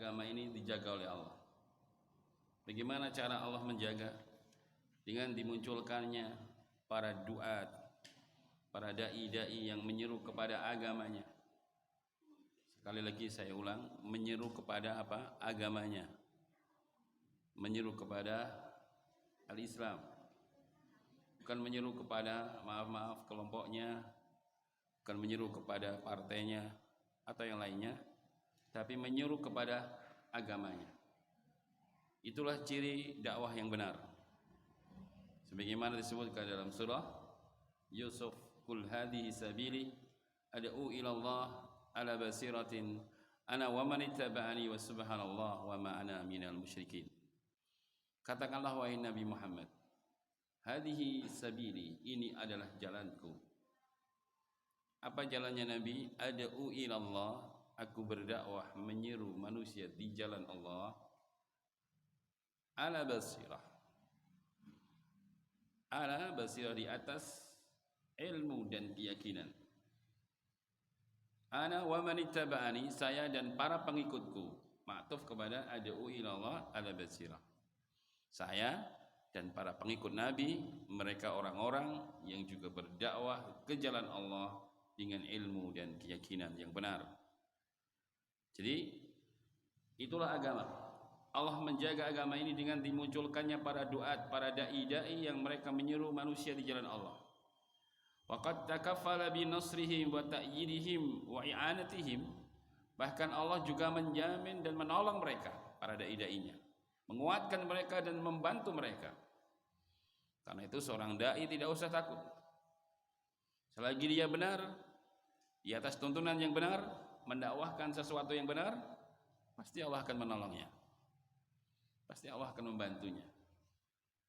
agama ini dijaga oleh Allah. Bagaimana cara Allah menjaga? Dengan dimunculkannya para duat, para dai-dai yang menyeru kepada agamanya. Sekali lagi saya ulang, menyeru kepada apa? Agamanya. Menyeru kepada al-Islam. Bukan menyeru kepada maaf kelompoknya, bukan menyeru kepada partainya atau yang lainnya, tapi menyeru kepada agamanya. Itulah ciri dakwah yang benar. Sebagaimana disebutkan dalam surah Yusuf, "Qul hadhihi sabili ad'u ila Allah ala basiratin ana wa man ittaba'ani wa subhanallah wa ma ana minal musyrikin." Katakanlah wahai Nabi Muhammad, hadhihi sabili, ini adalah jalanku. Apa jalannya Nabi? Ad'u ila Allah, aku berdakwah menyeru manusia di jalan Allah ala basirah. Ala basirah, di atas ilmu dan keyakinan. Ana wa man ittaba'ani, saya dan para pengikutku. Ma'tuf kepada ad'u ila Allah ala basirah. Saya dan para pengikut Nabi, mereka orang-orang yang juga berdakwah ke jalan Allah dengan ilmu dan keyakinan yang benar. Jadi itulah agama. Allah menjaga agama ini dengan dimunculkannya para duat, para dai-dai yang mereka menyeru manusia di jalan Allah. Waqad takaffala bi nasrihim wa ta'yidihim wa i'anatihim. Bahkan Allah juga menjamin dan menolong mereka, para dai-dainya, menguatkan mereka dan membantu mereka. Karena itu seorang dai tidak usah takut. Selagi dia benar, di atas tuntunan yang benar, mendakwahkan sesuatu yang benar, pasti Allah akan menolongnya. Pasti Allah akan membantunya.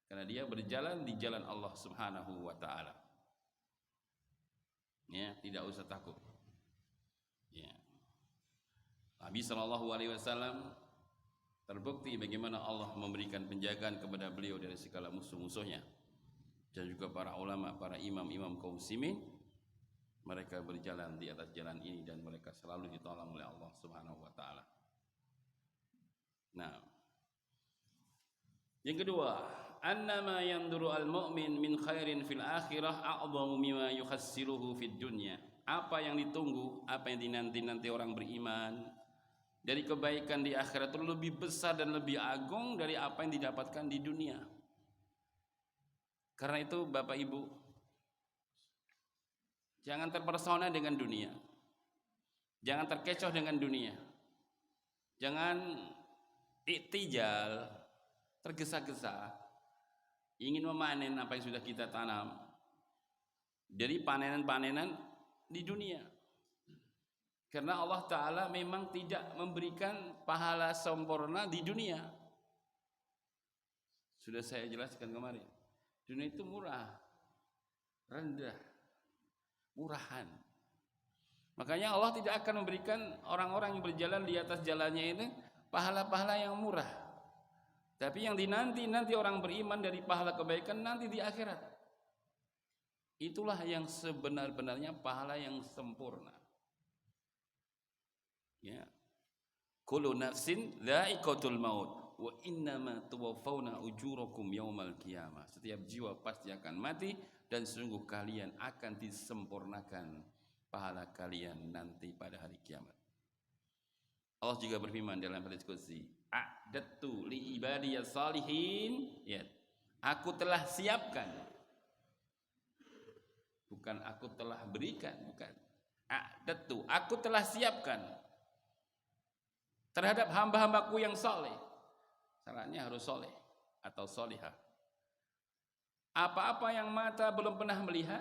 Karena dia berjalan di jalan Allah Subhanahu wa taala. Ya, tidak usah takut. Ya. Nabi sallallahu alaihi wasallam terbukti bagaimana Allah memberikan penjagaan kepada beliau dari segala musuh-musuhnya. Dan juga para ulama, para imam-imam kaum muslimin, mereka berjalan di atas jalan ini dan mereka selalu ditolong oleh Allah Subhanahu wa taala. Nah, yang kedua, annama yanduru al-mu'min min khairin fil akhirah a'dhamu mimma yukhassiruhu fid dunya. Apa yang ditunggu, apa yang dinanti-nanti orang beriman dari kebaikan di akhirat itu lebih besar dan lebih agung dari apa yang didapatkan di dunia. Karena itu Bapak Ibu, jangan terpersona dengan dunia. Jangan terkecoh dengan dunia. Jangan iktijal, tergesa-gesa, ingin memanen apa yang sudah kita tanam dari panenan-panenan di dunia. Karena Allah Ta'ala memang tidak memberikan pahala sempurna di dunia. Sudah saya jelaskan kemarin. Dunia itu murah, rendah, murahan. Makanya Allah tidak akan memberikan orang-orang yang berjalan di atas jalannya ini pahala-pahala yang murah. Tapi yang dinanti orang beriman dari pahala kebaikan nanti di akhirat. Itulah yang sebenar-benarnya pahala yang sempurna. Ya. Kullu nafsin dha'iqatul maut wa innama tuwaffawna ujurakum yaumal qiyamah. Setiap jiwa pasti akan mati dan sungguh kalian akan disempurnakan pahala kalian nanti pada hari kiamat. Allah juga berfirman dalam hadits qudsi, a'dadtu li ibadiyas salihin, ya, aku telah siapkan, bukan aku telah berikan, bukan. A'dadtu, aku telah siapkan terhadap hamba-hambaku yang soleh. Syaratnya harus soleh atau solihah. Apa-apa yang mata belum pernah melihat,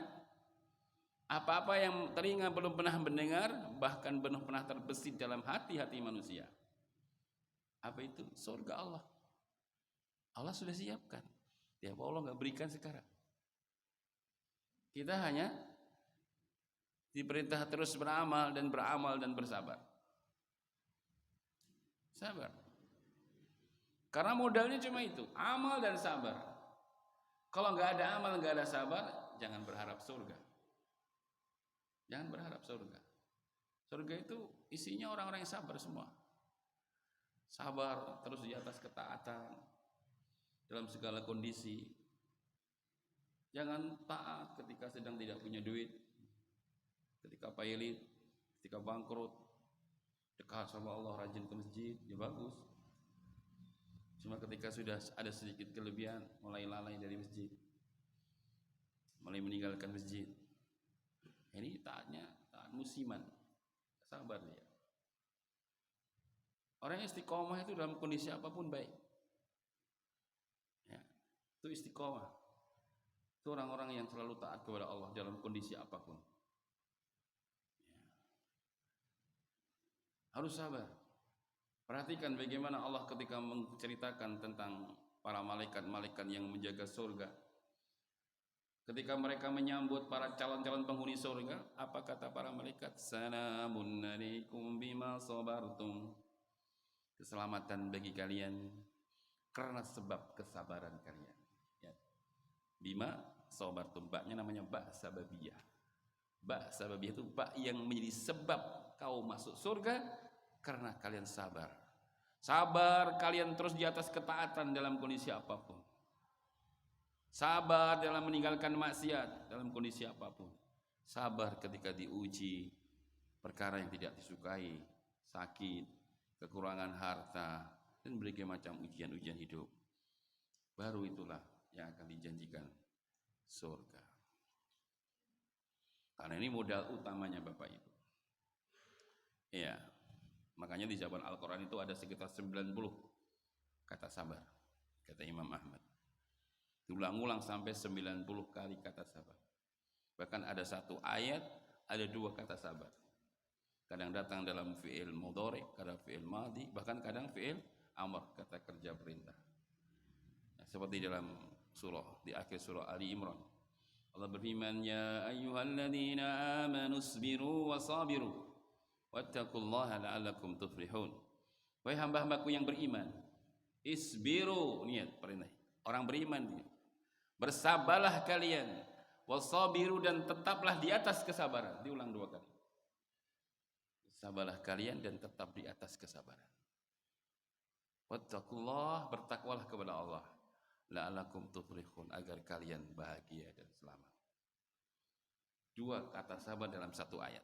apa-apa yang telinga belum pernah mendengar, bahkan belum pernah terbesit dalam hati-hati manusia. Apa itu? Surga Allah. Allah sudah siapkan. Ya Allah nggak berikan sekarang. Kita hanya diperintah terus beramal dan bersabar. Sabar. Karena modalnya cuma itu, amal dan sabar. Kalau nggak ada amal, nggak ada sabar, jangan berharap surga. Jangan berharap surga. Surga itu isinya orang-orang yang sabar semua. sabar terus di atas ketaatan dalam segala kondisi. Jangan taat ketika sedang tidak punya duit, ketika pailit, ketika bangkrut, dekat sama Allah, rajin ke masjid, ya bagus. Cuma ketika sudah ada sedikit kelebihan, mulai lalai dari masjid, mulai meninggalkan masjid, ini taatnya taat musiman, sabar dia. Orang yang istiqomah itu dalam kondisi apapun baik, ya, itu istiqomah. Itu orang-orang yang selalu taat kepada Allah dalam kondisi apapun, ya. Harus sabar. Perhatikan bagaimana Allah ketika menceritakan tentang para malaikat-malaikat yang menjaga surga. Ketika mereka menyambut para calon-calon penghuni surga, apa kata para malaikat? Salamun alaikum bima sabartum. Keselamatan bagi kalian karena sebab kesabaran kalian. Ya. Bima sabartum, baknya namanya ba sababiyah. Ba sababiyah itu ba yang menjadi sebab kau masuk surga karena kalian sabar. Sabar kalian terus di atas ketaatan dalam kondisi apapun. Sabar dalam meninggalkan maksiat dalam kondisi apapun. Sabar ketika diuji perkara yang tidak disukai, sakit, kekurangan harta, dan berbagai macam ujian-ujian hidup. Baru itulah yang akan dijanjikan surga. Karena ini modal utamanya Bapak Ibu. Iya. Makanya di zaman Al-Quran itu ada sekitar 90 kata sabar, kata Imam Ahmad. Diulang-ulang sampai 90 kali kata sabar. Bahkan ada satu ayat, ada 2 kata sabar. Kadang datang dalam fi'il mudhari, kadang fi'il madhi, bahkan kadang fi'il amr, kata kerja perintah. Nah, seperti dalam surah, di akhir surah Ali Imran. Allah berfirman, ya ayyuhalladzina amanu isbiru wasabiru wattaqullaha la'allakum tuflihun. Wahai hamba-hambaku yang beriman, isbiru, niat perintah. Orang beriman dia. Bersabarlah kalian, wasabiru, dan tetaplah di atas kesabaran. Diulang 2 kali. Sabarlah kalian dan tetap di atas kesabaran. Wattaqullah, bertakwalah kepada Allah. La'allakum tuflihun, agar kalian bahagia dan selamat. 2 kata sabar dalam 1 ayat.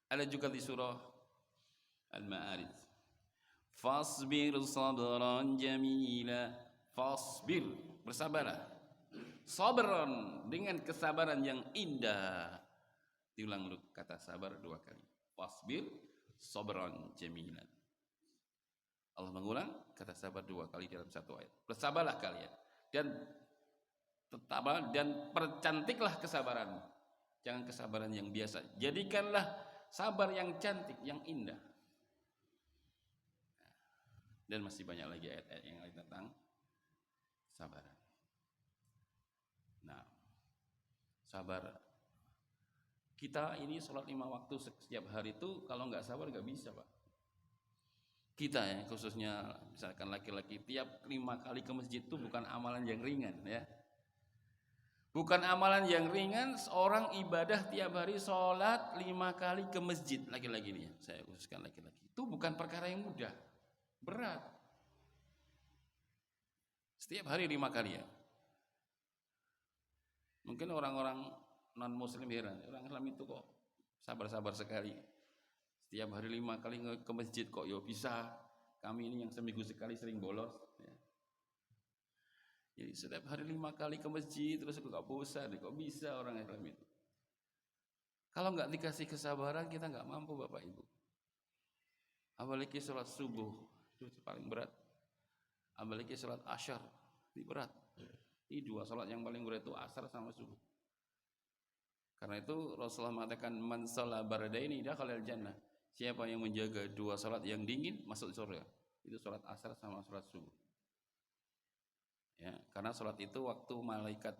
Ada juga di surah Al-Ma'arij. Fasbir sabran jamila. Fasbir, bersabarlah. Sabran, dengan kesabaran yang indah. Diulang kata sabar 2 kali. Fasbir sabran jamilan. Allah mengulang kata sabar 2 kali dalam 1 ayat. Bersabarlah kalian dan tetaplah dan percantiklah kesabaran. Jangan kesabaran yang biasa. Jadikanlah sabar yang cantik, yang indah. Dan masih banyak lagi ayat-ayat yang lain tentang sabaran. Nah, sabar. Kita ini sholat 5 waktu setiap hari itu kalau nggak sabar nggak bisa, Pak. Kita ya, khususnya misalkan laki-laki, tiap 5 kali ke masjid itu bukan amalan yang ringan ya. Bukan amalan yang ringan seorang ibadah tiap hari sholat 5 kali ke masjid. Laki-laki nih ya, saya khususkan laki-laki. Itu bukan perkara yang mudah, berat. Setiap hari 5 kali ya. Mungkin orang-orang non muslim heran, orang Islam itu kok sabar-sabar sekali. Setiap hari 5 kali ke masjid kok ya bisa. Kami ini yang seminggu sekali sering bolos ya. Jadi setiap hari 5 kali ke masjid terus kok bosan, kok bisa orang Islam itu. Kalau nggak dikasih kesabaran kita nggak mampu Bapak Ibu. Apalagi sholat subuh itu paling berat. Apalagi sholat asyar itu berat. Ini 2 sholat yang paling berat itu asar sama subuh. Karena itu Rasulullah mengatakan man shalla bardaini dakhalal jannah. Siapa yang menjaga 2 sholat yang dingin masuk surga. Itu sholat asar sama sholat subuh. Ya, karena sholat itu waktu malaikat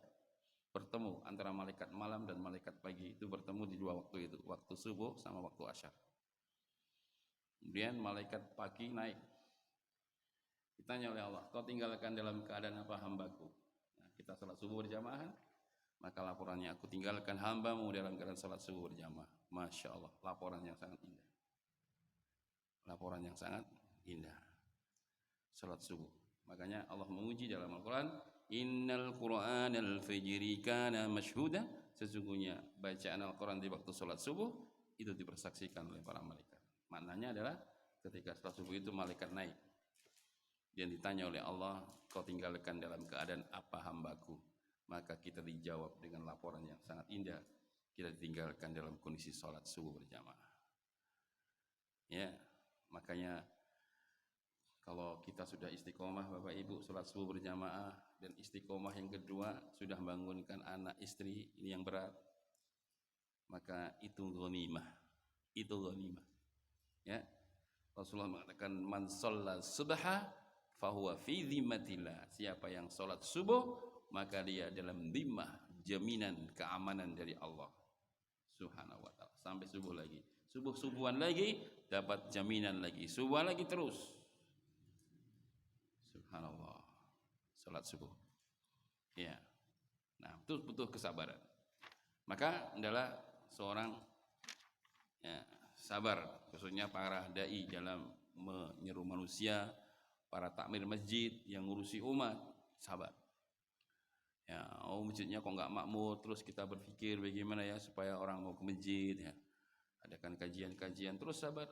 bertemu antara malaikat malam dan malaikat pagi itu bertemu di 2 waktu itu, waktu subuh sama waktu asyar. Kemudian malaikat pagi naik. Ditanya oleh Allah, kau tinggalkan dalam keadaan apa hambaku? Nah, kita sholat subuh berjamaah, maka laporannya aku tinggalkan hambamu dalam keadaan sholat subuh berjamaah. Masya Allah, laporan yang sangat indah. Laporan yang sangat indah. Salat subuh. Makanya Allah memuji dalam Al-Quran, Innal Qur'anal fajri kana mashhuda. Sesungguhnya bacaan Al-Quran di waktu salat subuh itu dipersaksikan oleh para malaikat. Maknanya adalah ketika salat subuh itu malaikat naik dan ditanya oleh Allah, kau tinggalkan dalam keadaan apa hambaku? Maka kita dijawab dengan laporan yang sangat indah. Kita ditinggalkan dalam kondisi salat subuh berjamaah. Ya, makanya kalau kita sudah istiqomah Bapak Ibu salat subuh berjamaah, dan istiqomah yang kedua sudah membangunkan anak istri, ini yang berat, maka itu ghanimah. Itu ghanimah. Ya. Rasulullah mengatakan man shalla subha fahuwa fi dhimmatillah. Siapa yang salat subuh maka dia dalam dhimmah, jaminan keamanan dari Allah Subhanahu wa taala. Sampai subuh lagi. Subuh-subuhan lagi dapat jaminan lagi. Subuh lagi terus. Subhanallah. Salat subuh. Ya. Nah, itu butuh kesabaran. Maka adalah seorang ya, sabar, khususnya para dai dalam menyeru manusia, para takmir masjid yang ngurusi umat, sabar. Ya, masjidnya kok nggak makmur, terus kita berpikir bagaimana ya supaya orang mau ke masjid, ya. Adakan kajian-kajian, terus sabar.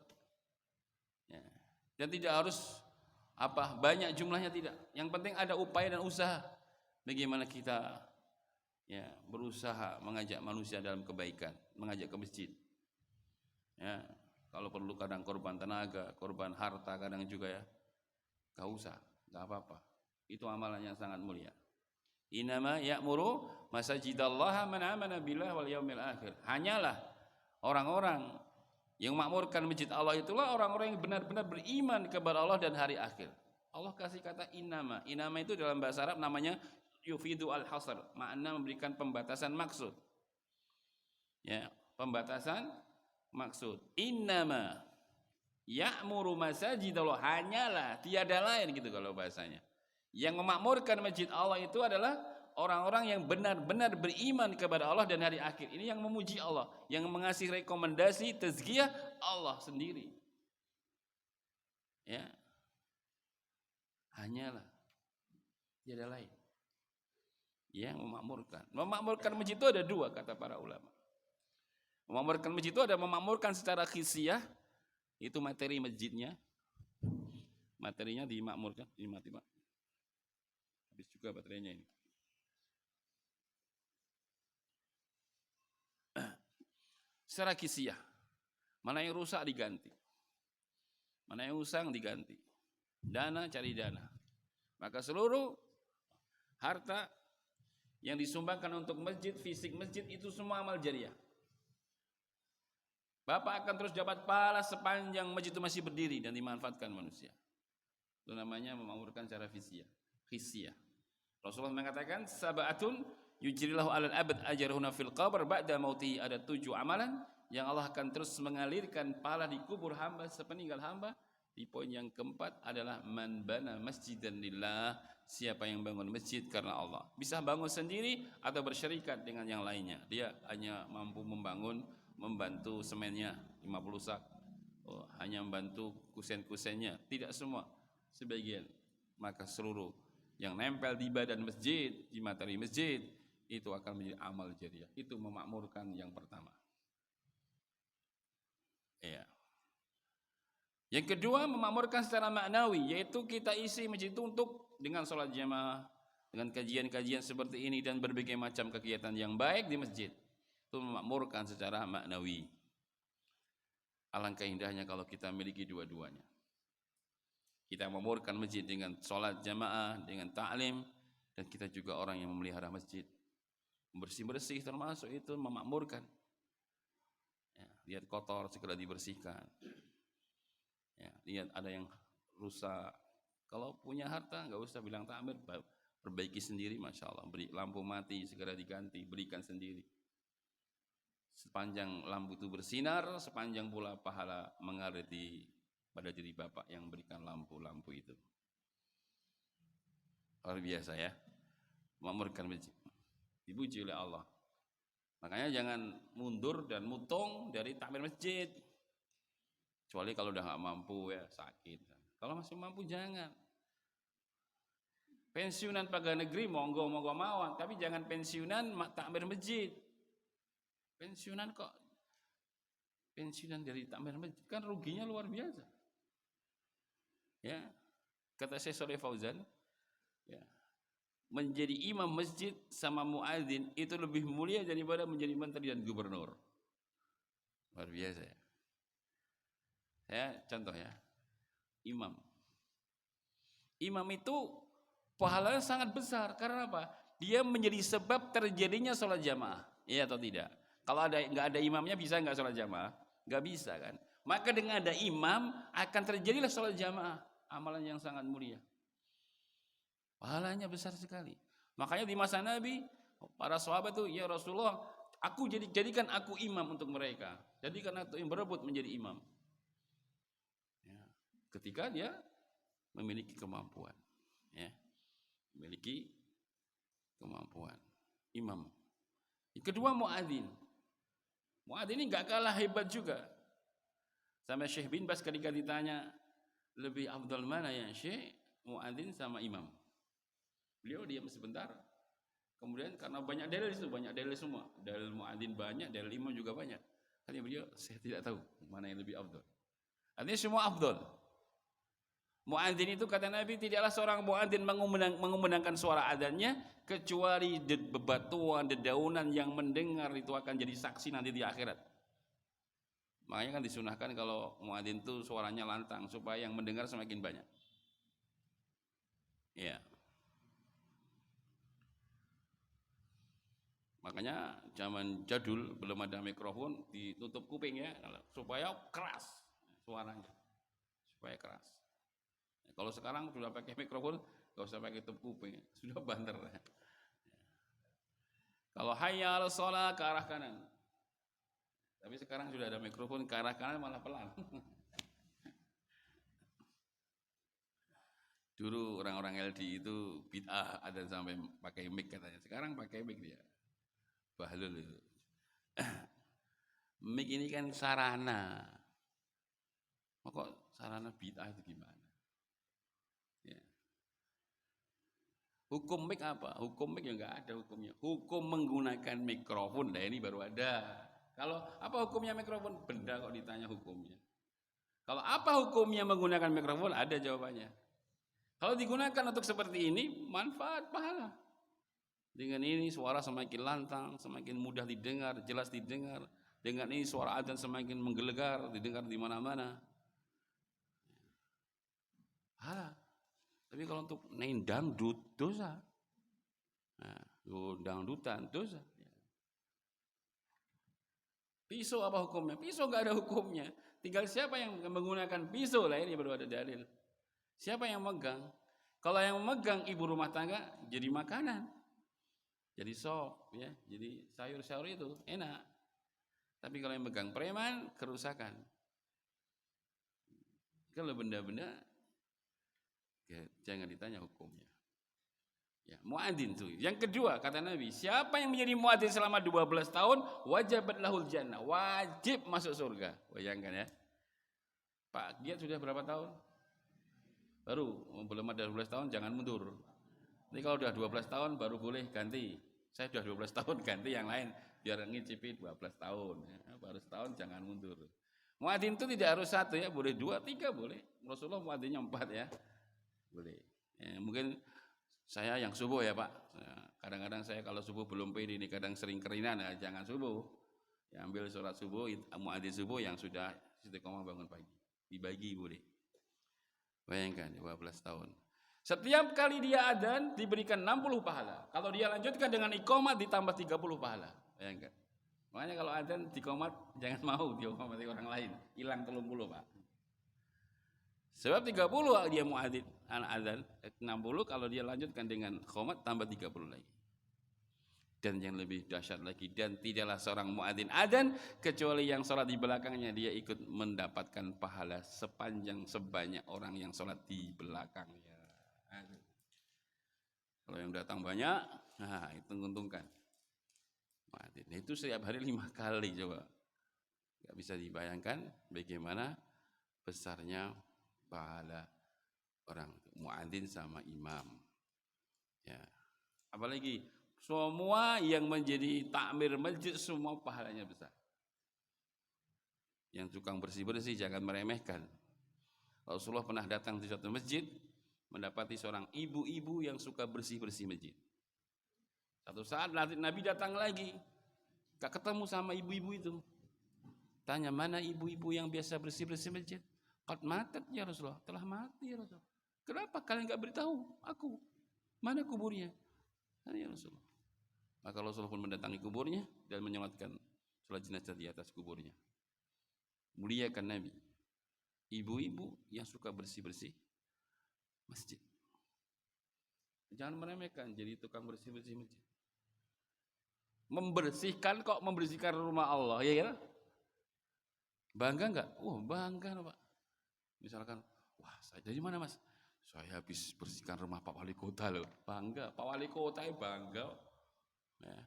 Ya. Dan tidak harus banyak jumlahnya, tidak. Yang penting ada upaya dan usaha. Bagaimana kita ya berusaha mengajak manusia dalam kebaikan, mengajak ke masjid. Ya, kalau perlu kadang korban tenaga, korban harta kadang juga ya. Gak usah, gak apa-apa. Itu amalan yang sangat mulia. Innama ya'muru masajidallaha man amana billah wal yaumil akhir. Hanyalah orang-orang yang makmurkan masjid Allah itulah orang-orang yang benar-benar beriman kepada Allah dan hari akhir. Allah kasih kata innama. Innama itu dalam bahasa Arab namanya yufidu al-hasr, makna memberikan pembatasan maksud. Ya, pembatasan maksud. Innama ya'muru masajidallah, hanyalah, tiada lain gitu kalau bahasanya. Yang memakmurkan masjid Allah itu adalah orang-orang yang benar-benar beriman kepada Allah dan hari akhir. Ini yang memuji Allah, yang mengasih rekomendasi tazkiyah Allah sendiri. Ya. Hanyalah, tiada lain. Yang memakmurkan. Memakmurkan masjid itu ada dua kata para ulama. Memakmurkan masjid itu ada memakmurkan secara khisiah, itu materi masjidnya. Materinya dimakmurkan, dimati Pak. Habis juga baterainya ini. Secara khisiah, mana yang rusak diganti, mana yang usang diganti, dana cari dana. Maka seluruh harta yang disumbangkan untuk masjid, fisik masjid itu semua amal jariah. Bapak akan terus dapat pahala sepanjang masjid itu masih berdiri dan dimanfaatkan manusia. Itu namanya memakmurkan secara khisiah. Rasulullah mengatakan sab'atun yujrillahu 'alal abad ajruhuna fil qabr ba'da mauti. Ada 7 amalan yang Allah akan terus mengalirkan pahala di kubur hamba sepeninggal hamba. Di poin yang keempat adalah man bana masjidan lillah, siapa yang bangun masjid karena Allah. Bisa bangun sendiri atau bersyarikat dengan yang lainnya. Dia hanya mampu membantu semennya 50 sak. Hanya membantu kusen-kusennya, tidak semua, sebagian. Maka seluruh yang nempel di badan masjid, di materi masjid, itu akan menjadi amal jariah. Itu memakmurkan yang pertama. Ya. Yang kedua, memakmurkan secara maknawi, yaitu kita isi masjid itu dengan sholat jamaah, dengan kajian-kajian seperti ini dan berbagai macam kegiatan yang baik di masjid. Itu memakmurkan secara maknawi. Alangkah indahnya kalau kita miliki dua-duanya. Kita memakmurkan masjid dengan sholat jamaah, dengan ta'lim, dan kita juga orang yang memelihara masjid. Bersih-bersih termasuk itu memakmurkan. Ya, lihat kotor segera dibersihkan. Ya, lihat ada yang rusak. Kalau punya harta nggak usah bilang takmir, perbaiki sendiri, masya Allah. Beri lampu mati segera diganti, berikan sendiri. Sepanjang lampu itu bersinar, sepanjang pula pahala mengalir pada diri Bapak yang berikan lampu-lampu itu. Luar biasa ya, memakmurkan masjid. Dipuji oleh Allah. Makanya jangan mundur dan mutung dari takmir masjid. Kecuali kalau udah nggak mampu ya, sakit. Kalau masih mampu jangan. Pensiunan pegawai negeri monggo mawon, tapi jangan pensiunan takmir masjid. Pensiunan dari takmir masjid kan ruginya luar biasa. Ya, kata Syekh Shalih Fauzan, ya, menjadi imam masjid sama muadzin itu lebih mulia daripada menjadi menteri dan gubernur. Luar biasa ya. Saya contoh ya, imam itu pahalanya sangat besar karena apa? Dia menjadi sebab terjadinya sholat jamaah, iya atau tidak? Kalau nggak ada imamnya bisa nggak sholat jamaah? Nggak bisa kan? Maka dengan ada imam akan terjadilah sholat jamaah, amalan yang sangat mulia. Pahalanya besar sekali. Makanya di masa Nabi, para sahabat itu, ya Rasulullah, jadikan aku imam untuk mereka. Jadikan aku yang berebut menjadi imam. Ya. Ketika dia memiliki kemampuan, ya, memiliki kemampuan, imam. Yang kedua muadzin. Muadzin ini nggak kalah hebat juga. Sama Syekh bin Bas ketika ditanya lebih afdal mana ya Syekh, muadzin sama imam. Beliau diam sebentar. Kemudian karena banyak dalil itu, banyak dalil semua. Dalil muadzin banyak, dalil imam juga banyak. Katanya beliau, saya tidak tahu mana yang lebih afdal. Artinya semua afdal. Muadzin itu kata Nabi tidaklah seorang muadzin mengumandangkan suara adzannya kecuali bebatuan, dedaunan yang mendengar itu akan jadi saksi nanti di akhirat. Makanya kan disunahkan kalau muadzin itu suaranya lantang supaya yang mendengar semakin banyak. Ya. Makanya zaman jadul belum ada mikrofon, ditutup kuping ya supaya keras suaranya. Supaya keras. Kalau sekarang sudah pakai mikrofon, nggak usah pakai tutup kuping, sudah banter. Kalau hayya 'alas shalah ke arah kanan. Tapi sekarang sudah ada mikrofon ke arah kanan malah pelan. Dulu orang-orang LD itu bid'ah ada sampai pakai mic katanya. Sekarang pakai mic dia. Bahlul itu. Mic ini kan sarana. Kok sarana bid'ah itu gimana? Ya. Hukum mic apa? Hukum mic ya nggak ada hukumnya. Hukum menggunakan mikrofon, nah ini baru ada. Kalau apa hukumnya mikrofon? Benda kok ditanya hukumnya. Kalau apa hukumnya menggunakan mikrofon? Ada jawabannya. Kalau digunakan untuk seperti ini, manfaat pahala. Dengan ini suara semakin lantang, semakin mudah didengar, jelas didengar. Dengan ini suara adzan semakin menggelegar, didengar di mana-mana. Pahala. Tapi kalau untuk main dangdut, dosa. Nah, dangdutan, dosa. Pisau apa hukumnya? Pisau nggak ada hukumnya. Tinggal siapa yang menggunakan pisau lah, ini baru ada dalil. Siapa yang megang? Kalau yang memegang ibu rumah tangga jadi makanan, jadi sop, ya, jadi sayur-sayur itu enak. Tapi kalau yang megang preman kerusakan. Kalau benda-benda ya, jangan ditanya hukumnya. Ya, muadzin tuh. Yang kedua kata Nabi, siapa yang menjadi muadzin selama 12 tahun, wajabat lahul jannah, wajib masuk surga. Bayangkan ya. Pak Giat sudah berapa tahun? Baru, belum ada 12 tahun jangan mundur. Nanti kalau udah 12 tahun baru boleh ganti. Saya sudah 12 tahun ganti yang lain biar ngicipi 12 tahun. Ya, baru setahun jangan mundur. Muadzin itu tidak harus satu ya, boleh 2, 3 boleh. Rasulullah muadzinnya 4 ya. Boleh. Ya, mungkin saya yang subuh ya Pak. Kadang-kadang saya kalau subuh belum pede ini kadang sering kerinan ya, jangan subuh. Ya, ambil sholat subuh, muadzin subuh yang sudah istiqomah bangun pagi. Dibagi boleh. Bayangkan 12 tahun. Setiap kali dia adzan diberikan 60 pahala. Kalau dia lanjutkan dengan iqamat ditambah 30 pahala. Bayangkan. Makanya kalau adzan iqamat jangan mau diqamati orang lain. Hilang 30 Pak. Sebab 30 dia muadzin adzan, 60 kalau dia lanjutkan dengan iqamat tambah 30 lagi. Dan yang lebih dahsyat lagi, dan tidaklah seorang muadzin adzan kecuali yang sholat di belakangnya dia ikut mendapatkan pahala sebanyak orang yang sholat di belakangnya. Kalau yang datang banyak, nah itu menguntungkan. Muadzin itu setiap hari 5 kali coba. Gak bisa dibayangkan bagaimana besarnya pahala muadzin sama imam. Ya. Apalagi semua yang menjadi takmir masjid semua pahalanya besar. Yang tukang bersih-bersih jangan meremehkan. Rasulullah pernah datang di suatu masjid, mendapati seorang ibu-ibu yang suka bersih-bersih masjid. Satu saat Nabi datang lagi, gak ketemu sama ibu-ibu itu. Tanya, mana ibu-ibu yang biasa bersih-bersih masjid? Qad matat ya Rasulullah, telah mati ya Rasulullah. Kenapa kalian gak beritahu aku? Mana kuburnya? Ya Rasulullah. Maka Rasulullah pun mendatangi kuburnya dan menyolatkan salat jenazah di atas kuburnya. Muliakan Nabi. Ibu-ibu yang suka bersih-bersih masjid. Jangan meremehkan jadi tukang bersih-bersih masjid. Membersihkan kok membersihkan rumah Allah, ya ya? Bangga enggak? Bangga Pak. Misalkan, saya dari mana Mas? Saya habis bersihkan rumah Pak Wali Kota loh. Bangga, Pak Wali Kota ya bangga. Ya.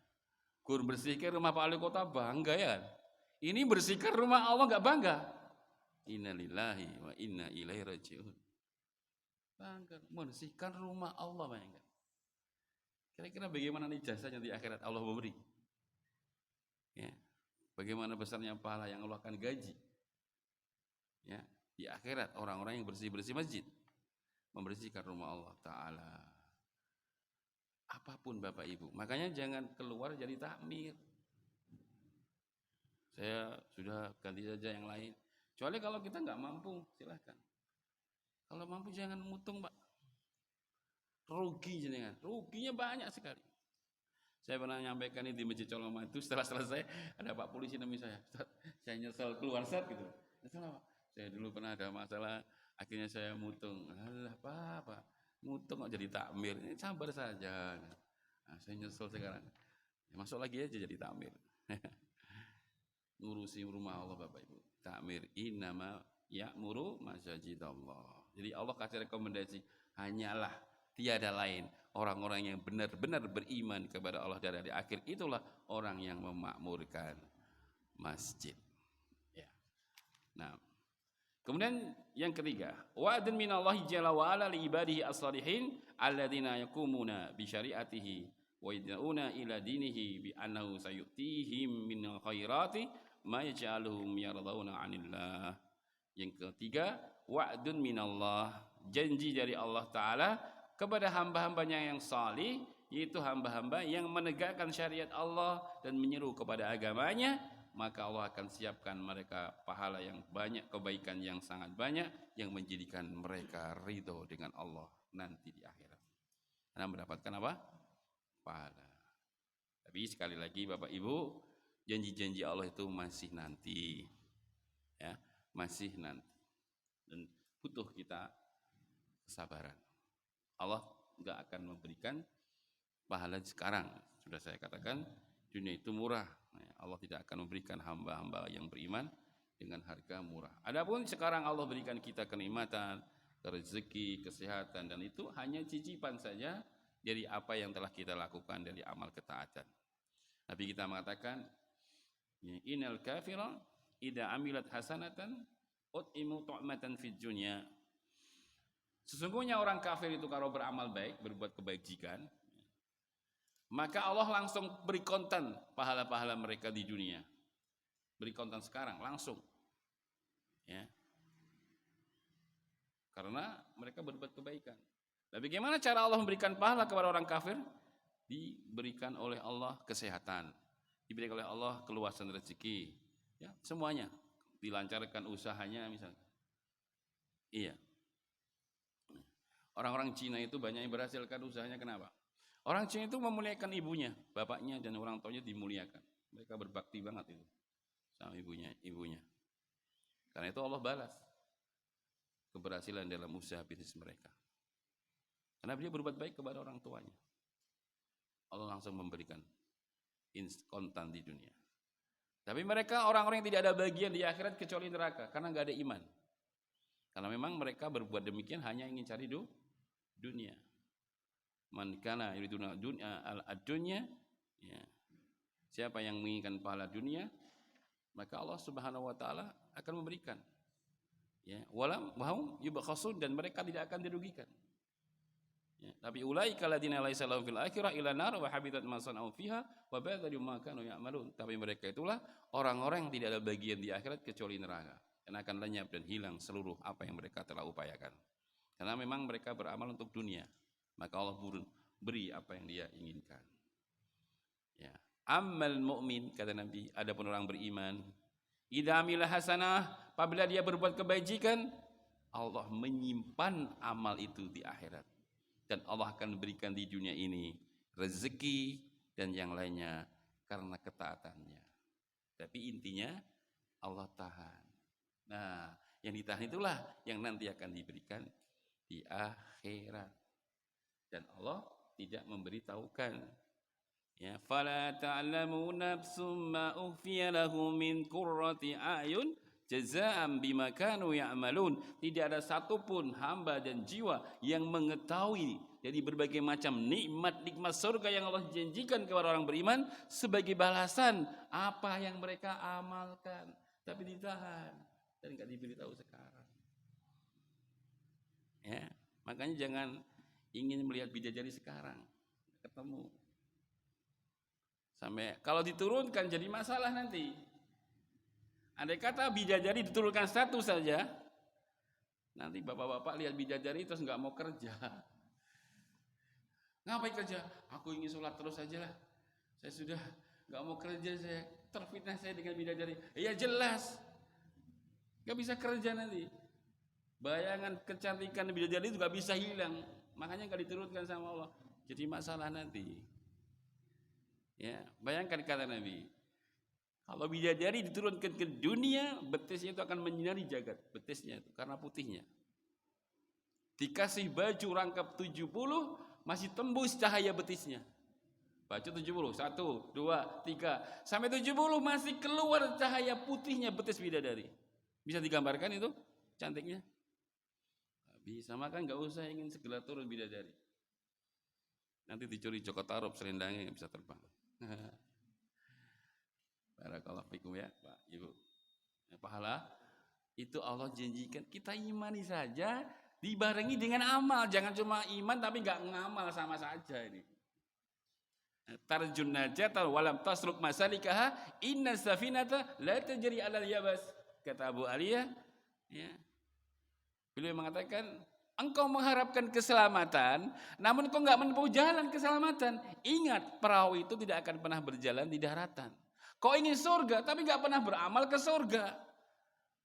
Kur bersihkan rumah Pak Wali Kota bangga ya. Ini bersihkan rumah Allah enggak bangga? Innalillahi wa inna ilaihi raji'un. Bangga, bersihkan rumah Allah bangga. Kira-kira bagaimana nih jasanya di akhirat Allah memberi? Ya. Bagaimana besarnya pahala yang Allah akan gaji? Ya, di akhirat orang-orang yang bersih-bersih masjid, membersihkan rumah Allah Ta'ala. Apapun Bapak Ibu, makanya jangan keluar jadi takmir. Saya sudah ganti saja yang lain. Kecuali kalau kita nggak mampu, silahkan. Kalau mampu jangan mutung Pak. Rugi jenengan, ruginya banyak sekali. Saya pernah nyampaikan ini di Masjid Coloma itu, setelah selesai ada Pak polisi nemui saya. Saya nyesel keluar set gitu. Nyesel Pak. Saya dulu pernah ada masalah, akhirnya saya mutung. Alah Pak, mutung kok jadi takmir. Ini sabar saja. Nah, saya nyesel sekarang. Ya, masuk lagi aja jadi takmir. Ngurusi rumah Allah Bapak Ibu. Takmir innama ya'muru masajidallah. Jadi Allah kasih rekomendasi, hanyalah tiada lain orang-orang yang benar-benar beriman kepada Allah dan hari akhir, itulah orang yang memakmurkan masjid. Ya. Nah, kemudian yang ketiga, wa'dun minallahi jalla wa ala li ibadihi as-salihin alladzina yaqumuna bi syari'atihi wa yad'una ila dinihi bi annahu sayu'tihim min khairati ma yaj'aluhum yardawna 'anillah. Yang ketiga, wa'dun minallah, janji dari Allah Ta'ala kepada hamba-hambanya yang salih, yaitu hamba-hamba yang menegakkan syariat Allah dan menyeru kepada agamanya, maka Allah akan siapkan mereka pahala yang banyak, kebaikan yang sangat banyak, yang menjadikan mereka ridho dengan Allah nanti di akhirat. Karena mendapatkan apa? Pahala. Tapi sekali lagi Bapak Ibu, janji-janji Allah itu masih nanti. Ya, masih nanti. Dan butuh kita kesabaran. Allah enggak akan memberikan pahala sekarang. Sudah saya katakan, dunia itu murah. Allah tidak akan memberikan hamba-hamba yang beriman dengan harga murah. Adapun sekarang Allah berikan kita kenikmatan, rezeki, kesehatan, dan itu hanya cicipan saja dari apa yang telah kita lakukan dari amal ketaatan. Nabi kita mengatakan, innal kafira idza amilat hasanatan ut'imu tu'matan fid dunya. Sesungguhnya orang kafir itu kalau beramal baik, berbuat kebajikan, maka Allah langsung beri kontan pahala-pahala mereka di dunia. Beri kontan sekarang, langsung. Ya. Karena mereka berbuat kebaikan. Nah, bagaimana cara Allah memberikan pahala kepada orang kafir? Diberikan oleh Allah kesehatan. Diberikan oleh Allah keluasan rezeki. Ya, semuanya. Dilancarkan usahanya misalnya. Iya. Orang-orang Cina itu banyak yang berhasilkan usahanya, kenapa? Orang Cina itu memuliakan ibunya, bapaknya dan orang tuanya dimuliakan. Mereka berbakti banget itu sama ibunya. Karena itu Allah balas keberhasilan dalam usaha bisnis mereka. Karena dia berbuat baik kepada orang tuanya. Allah langsung memberikan kontan di dunia. Tapi mereka orang-orang yang tidak ada bagian di akhirat kecuali neraka karena nggak ada iman. Karena memang mereka berbuat demikian hanya ingin cari dunia. Man kana yuriduna dunya al-dunya, ya. Siapa yang menginginkan pahala dunia, maka Allah Subhanahu wa taala akan memberikan. Ya, walam wahum yubkhasun, dan mereka tidak akan dirugikan. Ya, tapi ulaika alladziina laisa lahum fil akhirah illa nar wa habitat ma sana'u fiha wa batalu ma kanu ya'malun. Tapi mereka itulah orang-orang yang tidak ada bagian di akhirat kecuali neraka. Dan akan lenyap dan hilang seluruh apa yang mereka telah upayakan. Karena memang mereka beramal untuk dunia. Maka Allah beri apa yang Dia inginkan. Ya. Ammal mu'min, kata Nabi, adapun orang beriman, idza amila hasanah, apabila dia berbuat kebajikan, Allah menyimpan amal itu di akhirat. Dan Allah akan berikan di dunia ini rezeki dan yang lainnya karena ketaatannya. Tapi intinya Allah tahan. Nah, yang ditahan itulah yang nanti akan diberikan di akhirat. Dan Allah tidak memberitahukan. Ya, fala ta'lamu nafsum ma ukhfiya lahum min qurrati a'yun jazaa'an bima kanu ya'malun. Tidak ada satupun hamba dan jiwa yang mengetahui dari berbagai macam nikmat-nikmat surga yang Allah janjikan kepada orang beriman sebagai balasan apa yang mereka amalkan. Tapi ditahan dan enggak diberitahu sekarang. Ya, makanya jangan ingin melihat bidadari sekarang. Ketemu. Sampai kalau diturunkan jadi masalah nanti. Andai kata bidadari diturunkan satu saja, nanti bapak-bapak lihat bidadari terus nggak mau kerja. Ngapain kerja? Aku ingin sholat terus saja lah. Saya sudah nggak mau kerja, saya terfitnah saya dengan bidadari. Ya jelas, nggak bisa kerja nanti. Bayangan kecantikan bidadari juga bisa hilang. Makanya nggak diturunkan sama Allah. Jadi masalah nanti. Ya, bayangkan kata Nabi. Kalau bidadari diturunkan ke dunia, betisnya itu akan menyinari jagat. Betisnya itu, karena putihnya. Dikasih baju rangkap 70, masih tembus cahaya betisnya. Baju 70, 1, 2, 3. Sampai 70 masih keluar cahaya putihnya betis bidadari. Bisa digambarkan itu cantiknya? Bisa, makan gak usah ingin segera turun bidadari. Nanti dicuri Joko Tarub, selendangnya gak bisa terbang. Barakallahu fikum ya Pak Ibu. Pahala itu Allah janjikan, kita imani saja dibarengi dengan amal. Jangan cuma iman tapi gak ngamal, sama saja ini. Tarjun najata walam tasruk masalikaha inna safinata la tajri 'alal yabas. Kata Abu Aliyah, ya. Beliau mengatakan, engkau mengharapkan keselamatan, namun engkau enggak menempuh jalan keselamatan. Ingat, perahu itu tidak akan pernah berjalan di daratan. Kau ingin surga, tapi enggak pernah beramal ke surga.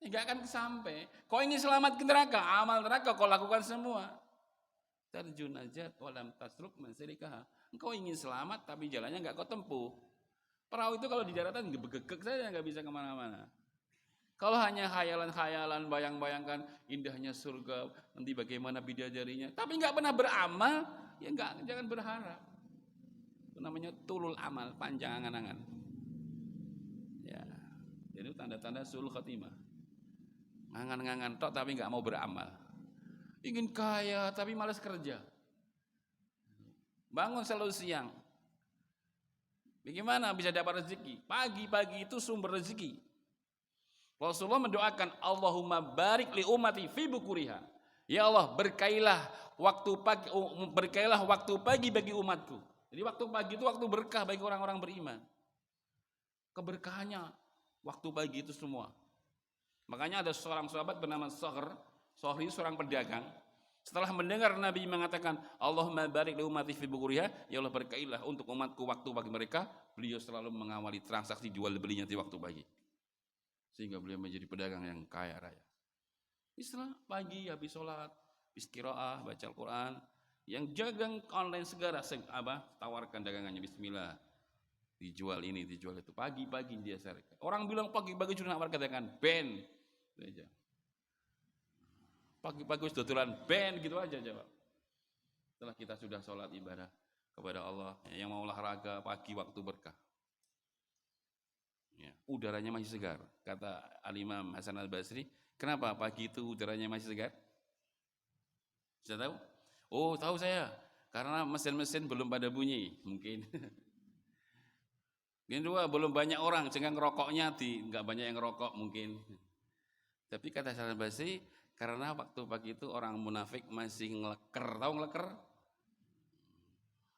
Enggak akan sampai. Kau ingin selamat ke neraka, amal neraka kau lakukan semua. Tarjun najat walam tasruk masalikaha. Engkau ingin selamat, tapi jalannya enggak kau tempuh. Perahu itu kalau di daratan begegek saja, enggak bisa kemana-mana. Kalau hanya khayalan-khayalan, bayang-bayangkan indahnya surga, nanti bagaimana bidadarinya, tapi nggak pernah beramal, ya jangan berharap. Itu namanya tulul amal, panjang angan-angan. Ya, jadi itu tanda-tanda sulul khatimah. Ngangan-ngangan tok tapi nggak mau beramal. Ingin kaya tapi malas kerja. Bangun selalu siang. Bagaimana bisa dapat rezeki? Pagi-pagi itu sumber rezeki. Rasulullah mendoakan, Allahumma barik li ummati fi bukuriha. Ya Allah, berkailah waktu pagi bagi umatku. Jadi waktu pagi itu waktu berkah bagi orang-orang beriman. Keberkahannya waktu pagi itu semua. Makanya ada seorang sahabat bernama Sohri, seorang pedagang. Setelah mendengar Nabi mengatakan, Allahumma barik li ummati fi bukuriha, ya Allah berkailah untuk umatku waktu pagi mereka. Beliau selalu mengawali transaksi jual belinya di waktu pagi. Sehingga beliau menjadi pedagang yang kaya raya. Istilah pagi habis sholat, habis qiraah, baca Al-Quran. Yang dagang online segera tawarkan dagangannya, bismillah. Dijual ini, dijual itu. Pagi-pagi dia syarikat. Orang bilang pagi-pagi sudah nawarkan dagangan, ben. Aja. Pagi-pagi sudah tulan ben, gitu aja jawab. Setelah kita sudah sholat ibadah kepada Allah, yang mau olahraga pagi waktu berkah. Ya, udaranya masih segar. Kata Al-Imam Hasan Al-Basri, kenapa pagi itu udaranya masih segar? Sudah tahu? Oh, tahu saya. Karena mesin-mesin belum pada bunyi, mungkin. Yang kedua, belum banyak orang, sehingga ngerokoknya enggak banyak yang ngerokok mungkin. Tapi kata Hasan Al-Basri, karena waktu pagi itu orang munafik masih ngeleker. Tahu ngeleker?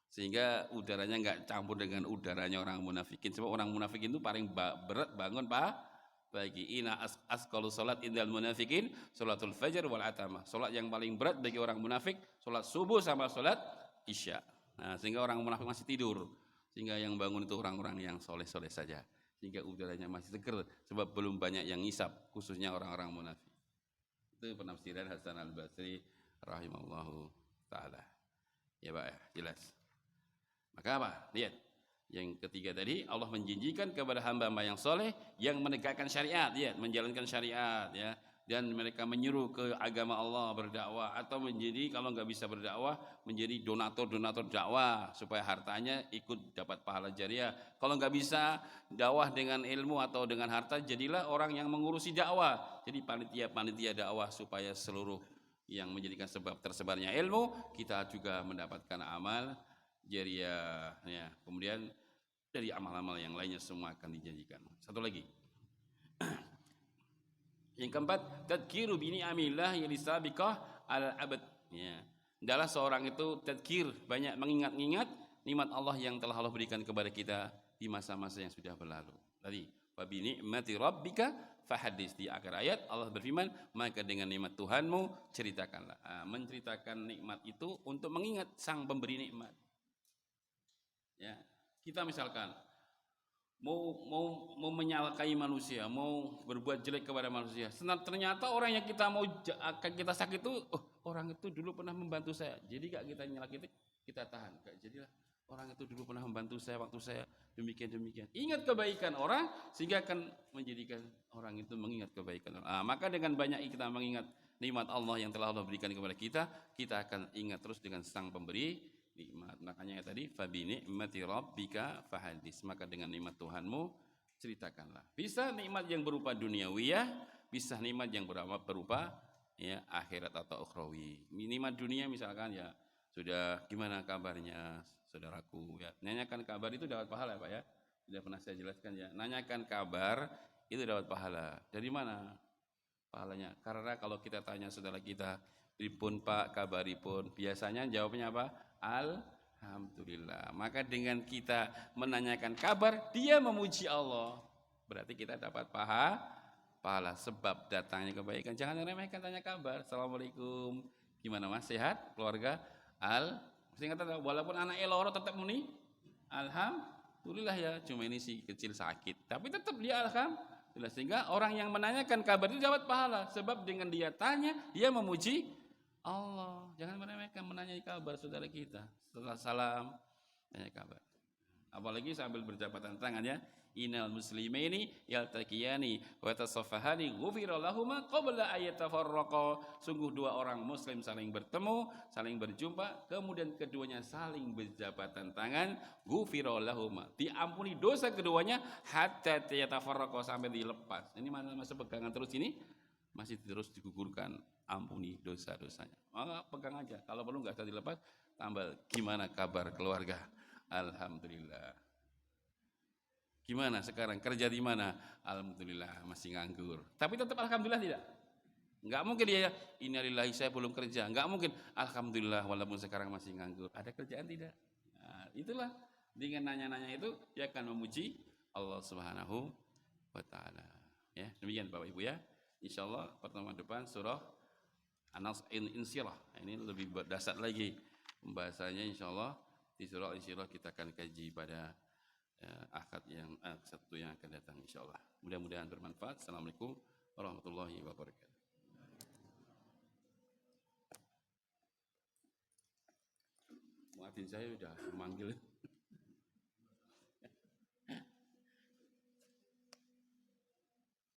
sehingga udaranya nggak campur dengan udaranya orang munafikin. Sebab orang munafikin itu paling berat bangun pagi. Asqalu salat indal munafikin salatul fajr wal atamah. Salat yang paling berat bagi orang munafik salat subuh sama salat isya. Nah, sehingga orang munafik masih tidur. Sehingga yang bangun itu orang-orang yang soleh-soleh saja. Sehingga udaranya masih seger sebab belum banyak yang ngisap, khususnya orang-orang munafik. Itu penafsiran Hasan al-Basri rahimahullahu taala. Ya Pak ya, jelas. Maka apa? Lihat. Yang ketiga tadi, Allah menjanjikan kepada hamba-hamba yang soleh yang menegakkan syariat, ya, menjalankan syariat, ya, dan mereka menyuruh ke agama Allah berdakwah atau menjadi kalau nggak bisa berdakwah menjadi donatur dakwah supaya hartanya ikut dapat pahala jariah. Kalau nggak bisa dakwah dengan ilmu atau dengan harta, jadilah orang yang mengurusi dakwah. Jadi panitia dakwah supaya seluruh yang menjadikan sebab tersebarnya ilmu kita juga mendapatkan amal jariah, ya. Kemudian dari amal-amal yang lainnya semua akan dijanjikan. Satu lagi. Yang keempat, tadkiru bi ni'amillah yang disabiqah al-abad. Ya. Adalah seorang itu tadkir, banyak mengingat-ingat nikmat Allah yang telah Allah berikan kepada kita di masa-masa yang sudah berlalu. Tadi, wa bi ni'mati rabbika fahadis. Di akhir ayat Allah berfirman, maka dengan nikmat Tuhanmu ceritakanlah. Menceritakan nikmat itu untuk mengingat sang pemberi nikmat. Ya, kita misalkan mau menyalakai manusia, mau berbuat jelek kepada manusia. Ternyata orang yang kita sakit itu, orang itu dulu pernah membantu saya. Jadi gak kita nyelakiti, kita tahan. Gak jadilah orang itu dulu pernah membantu saya waktu saya demikian. Ingat kebaikan orang sehingga akan menjadikan orang itu mengingat kebaikan orang. Maka dengan banyak kita mengingat nikmat Allah yang telah Allah berikan kepada kita, kita akan ingat terus dengan sang pemberi nikmat. Makanya tadi fabi ni'mati rabbika fahadis. Maka dengan nikmat Tuhanmu ceritakanlah. Bisa nikmat yang berupa duniawiyah, bisa nikmat yang berupa ya akhirat atau ukhrawi. Nikmat dunia misalkan ya sudah gimana kabarnya saudaraku ya. Nanyakan kabar itu dapat pahala ya Pak ya. Sudah pernah saya jelaskan ya. Nanyakan kabar itu dapat pahala. Dari mana pahalanya? Karena kalau kita tanya saudara kita, pripun Pak kabaripun, biasanya jawabnya apa? Alhamdulillah. Maka dengan kita menanyakan kabar, dia memuji Allah. Berarti kita dapat pahala sebab datangnya kebaikan. Jangan remehkan tanya kabar. Assalamualaikum. Gimana Mas? Sehat? Keluarga? Walaupun anak eloro tetap muni alhamdulillah ya. Cuma ini si kecil sakit. Tapi tetap dia alhamdulillah. Sehingga orang yang menanyakan kabar itu dapat pahala. Sebab dengan dia tanya, dia memuji Allah. Jangan meremehkan menanyai kabar saudara kita. Setelah salam, tanya kabar. Apalagi sambil berjabatan tangan ya. Innal muslimaini yaltaqiyani wa tasaffahani ghufira lahuma qabla ayatafarraqa. Sungguh dua orang muslim saling bertemu, saling berjumpa, kemudian keduanya saling berjabatan tangan, ghufira lahuma. Diampuni dosa keduanya hatta yatafarraqa sampai dilepas. Ini masa pegangan terus ini masih terus digugurkan, ampuni dosa-dosanya. Maka pegang aja, kalau perlu nggak usah dilepas, tambal. Gimana kabar keluarga? Alhamdulillah. Gimana sekarang kerja di mana? Alhamdulillah masih nganggur. Tapi tetap alhamdulillah tidak? Nggak mungkin dia innalillahi saya belum kerja. Nggak mungkin alhamdulillah walaupun sekarang masih nganggur. Ada kerjaan tidak? Nah, itulah dengan nanya-nanya itu dia akan memuji Allah Subhanahu wa taala. Ya, demikian Bapak Ibu ya. Insyaallah pertemuan depan surah An-Insyirah. Ini lebih dasar lagi pembahasannya insyaallah. Di surah Insyirah kita akan kaji pada akad yang Sabtu yang akan datang insyaallah. Mudah-mudahan bermanfaat. Assalamualaikum warahmatullahi wabarakatuh. Muadzin saya sudah memanggil.